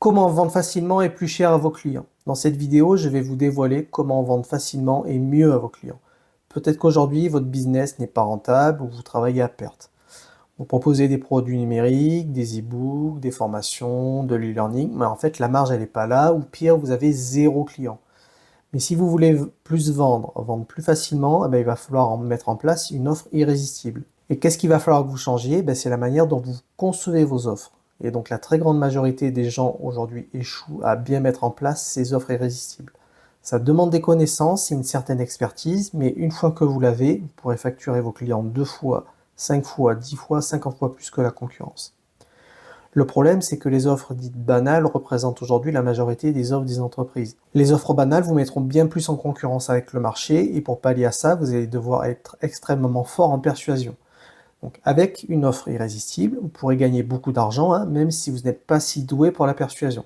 Comment vendre facilement et plus cher à vos clients? Dans cette vidéo, je vais vous dévoiler comment vendre facilement et mieux à vos clients. Peut-être qu'aujourd'hui, votre business n'est pas rentable ou vous travaillez à perte. Vous proposez des produits numériques, des e-books, des formations, de l'e-learning, mais en fait, la marge, elle n'est pas là, ou pire, vous avez zéro client. Mais si vous voulez plus vendre plus facilement, eh ben, il va falloir mettre en place une offre irrésistible. Et qu'est-ce qu'il va falloir que vous changiez? Ben, c'est la manière dont vous concevez vos offres. Et donc la très grande majorité des gens aujourd'hui échouent à bien mettre en place ces offres irrésistibles. Ça demande des connaissances et une certaine expertise, mais une fois que vous l'avez, vous pourrez facturer vos clients 2 fois, 5 fois, 10 fois, 50 fois plus que la concurrence. Le problème, c'est que les offres dites banales représentent aujourd'hui la majorité des offres des entreprises. Les offres banales vous mettront bien plus en concurrence avec le marché, et pour pallier à ça, vous allez devoir être extrêmement fort en persuasion. Donc, avec une offre irrésistible, vous pourrez gagner beaucoup d'argent, hein, même si vous n'êtes pas si doué pour la persuasion.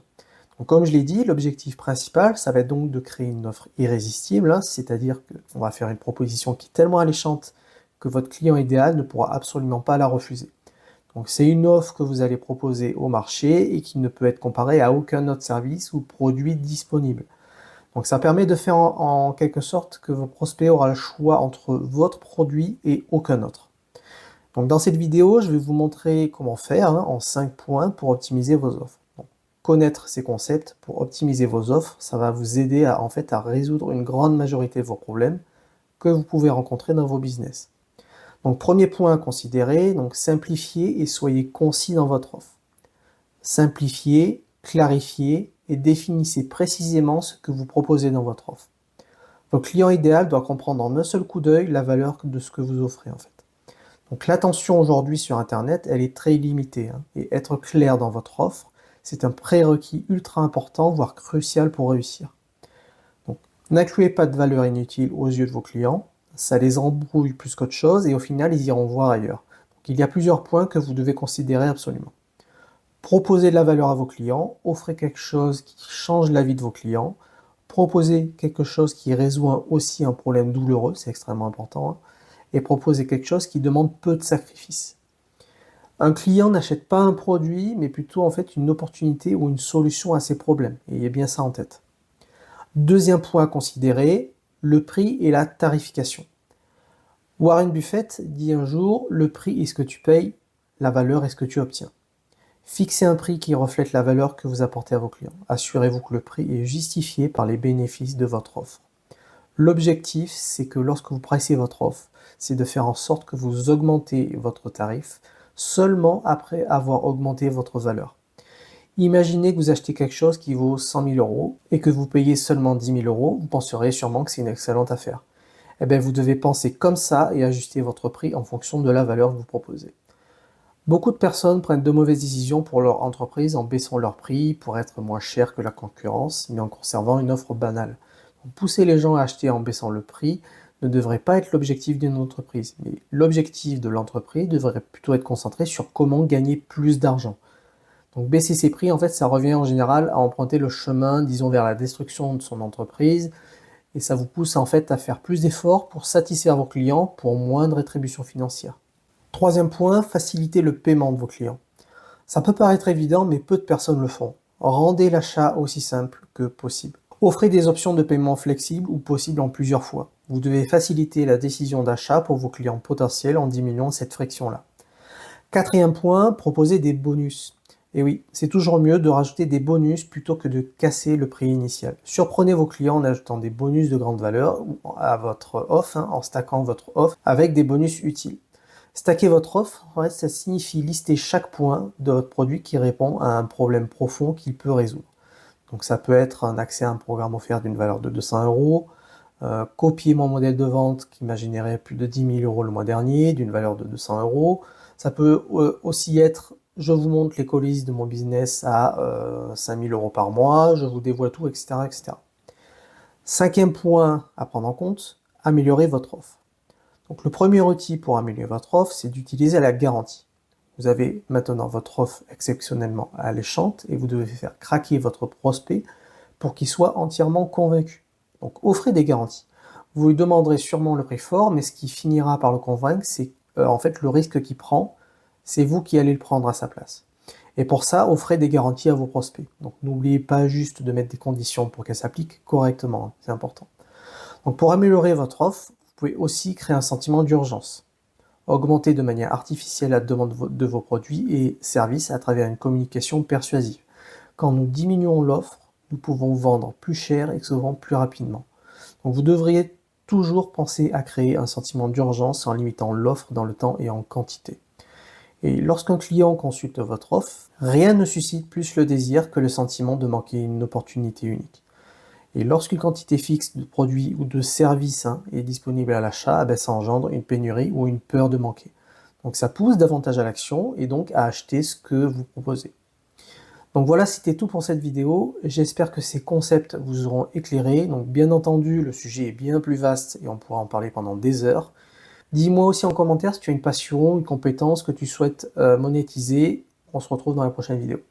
Donc, comme je l'ai dit, l'objectif principal, ça va être donc de créer une offre irrésistible, hein, c'est-à-dire qu'on va faire une proposition qui est tellement alléchante que votre client idéal ne pourra absolument pas la refuser. Donc, c'est une offre que vous allez proposer au marché et qui ne peut être comparée à aucun autre service ou produit disponible. Donc, ça permet de faire en quelque sorte que vos prospects auront le choix entre votre produit et aucun autre. Donc dans cette vidéo, je vais vous montrer comment faire en 5 points pour optimiser vos offres. Donc, connaître ces concepts pour optimiser vos offres, ça va vous aider à résoudre une grande majorité de vos problèmes que vous pouvez rencontrer dans vos business. Donc premier point à considérer, donc simplifiez et soyez concis dans votre offre. Simplifiez, clarifiez et définissez précisément ce que vous proposez dans votre offre. Votre client idéal doit comprendre en un seul coup d'œil la valeur de ce que vous offrez en fait. Donc l'attention aujourd'hui sur Internet, elle est très limitée, hein, et être clair dans votre offre, c'est un prérequis ultra important, voire crucial pour réussir. Donc n'incluez pas de valeur inutile aux yeux de vos clients, ça les embrouille plus qu'autre chose et au final ils iront voir ailleurs. Donc il y a plusieurs points que vous devez considérer absolument. Proposez de la valeur à vos clients, offrez quelque chose qui change la vie de vos clients, proposez quelque chose qui résout aussi un problème douloureux, c'est extrêmement important, hein, et proposer quelque chose qui demande peu de sacrifices. Un client n'achète pas un produit, mais plutôt en fait une opportunité ou une solution à ses problèmes. Et ayez bien ça en tête. Deuxième point à considérer, le prix et la tarification. Warren Buffett dit un jour, le prix est ce que tu payes, la valeur est ce que tu obtiens. Fixez un prix qui reflète la valeur que vous apportez à vos clients. Assurez-vous que le prix est justifié par les bénéfices de votre offre. L'objectif, c'est que lorsque vous pricez votre offre, c'est de faire en sorte que vous augmentez votre tarif seulement après avoir augmenté votre valeur. Imaginez que vous achetez quelque chose qui vaut 100 000 euros et que vous payez seulement 10 000 euros, vous penserez sûrement que c'est une excellente affaire. Eh bien, vous devez penser comme ça et ajuster votre prix en fonction de la valeur que vous proposez. Beaucoup de personnes prennent de mauvaises décisions pour leur entreprise en baissant leur prix pour être moins cher que la concurrence, mais en conservant une offre banale. Donc, pousser les gens à acheter en baissant le prix ne devrait pas être l'objectif d'une entreprise, mais l'objectif de l'entreprise devrait plutôt être concentré sur comment gagner plus d'argent. Donc baisser ses prix, en fait, ça revient en général à emprunter le chemin, disons, vers la destruction de son entreprise, et ça vous pousse en fait à faire plus d'efforts pour satisfaire vos clients pour moins de rétribution financière. Troisième point, faciliter le paiement de vos clients. Ça peut paraître évident, mais peu de personnes le font. Rendez l'achat aussi simple que possible. Offrez des options de paiement flexibles ou possibles en plusieurs fois. Vous devez faciliter la décision d'achat pour vos clients potentiels en diminuant cette friction-là. Quatrième point, proposez des bonus. Et oui, c'est toujours mieux de rajouter des bonus plutôt que de casser le prix initial. Surprenez vos clients en ajoutant des bonus de grande valeur à votre offre, en stackant votre offre avec des bonus utiles. Stacker votre offre, en fait, ça signifie lister chaque point de votre produit qui répond à un problème profond qu'il peut résoudre. Donc ça peut être un accès à un programme offert d'une valeur de 200 euros, copier mon modèle de vente qui m'a généré plus de 10 000 euros le mois dernier, d'une valeur de 200 euros. Ça peut aussi être, je vous montre les coulisses de mon business à 5 000 euros par mois, je vous dévoile tout, etc., etc. Cinquième point à prendre en compte, améliorer votre offre. Donc le premier outil pour améliorer votre offre, c'est d'utiliser la garantie. Vous avez maintenant votre offre exceptionnellement alléchante et vous devez faire craquer votre prospect pour qu'il soit entièrement convaincu. Donc offrez des garanties. Vous lui demanderez sûrement le prix fort, mais ce qui finira par le convaincre, c'est en fait le risque qu'il prend, c'est vous qui allez le prendre à sa place. Et pour ça, offrez des garanties à vos prospects. Donc n'oubliez pas juste de mettre des conditions pour qu'elles s'appliquent correctement, hein, c'est important. Donc pour améliorer votre offre, vous pouvez aussi créer un sentiment d'urgence. Augmenter de manière artificielle la demande de vos produits et services à travers une communication persuasive. Quand nous diminuons l'offre, nous pouvons vendre plus cher et souvent plus rapidement. Donc vous devriez toujours penser à créer un sentiment d'urgence en limitant l'offre dans le temps et en quantité. Et lorsqu'un client consulte votre offre, rien ne suscite plus le désir que le sentiment de manquer une opportunité unique. Et lorsqu'une quantité fixe de produits ou de services est disponible à l'achat, ça engendre une pénurie ou une peur de manquer. Donc ça pousse davantage à l'action et donc à acheter ce que vous proposez. Donc voilà, c'était tout pour cette vidéo. J'espère que ces concepts vous auront éclairé. Donc bien entendu, le sujet est bien plus vaste et on pourra en parler pendant des heures. Dis-moi aussi en commentaire si tu as une passion, une compétence que tu souhaites monétiser. On se retrouve dans la prochaine vidéo.